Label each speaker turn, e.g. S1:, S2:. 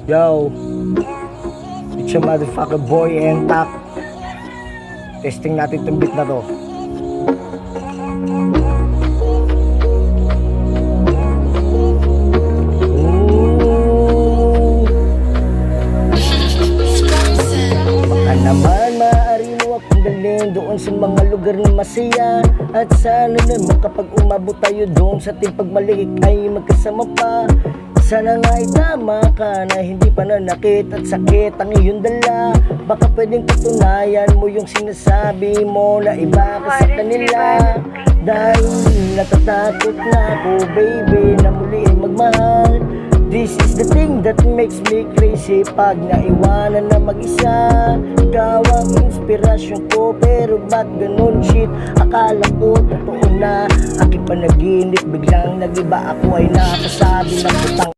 S1: Yo, it's your motherfucker boy and tak. Testing natin itong beat na to. Baka naman maaari mo akong dalhin doon sa mga lugar na masaya. At sana naman kapag umabot tayo doon sa ating pagmalik ay magkasama pa. Sana nga itama ka na hindi pananakit at sakit ang iyong dala. Baka pwedeng patunayan mo yung sinasabi mo na iba ka sa kanila. Dahil natatakot na ako baby na muli ay magmahal. This is the thing that makes me crazy pag naiwanan na mag-isa. Ikaw ang inspirasyon ko pero ba't ganun shit? Akala ko totoo na aking panaginip, biglang nag-iba ako ay napasabi na putang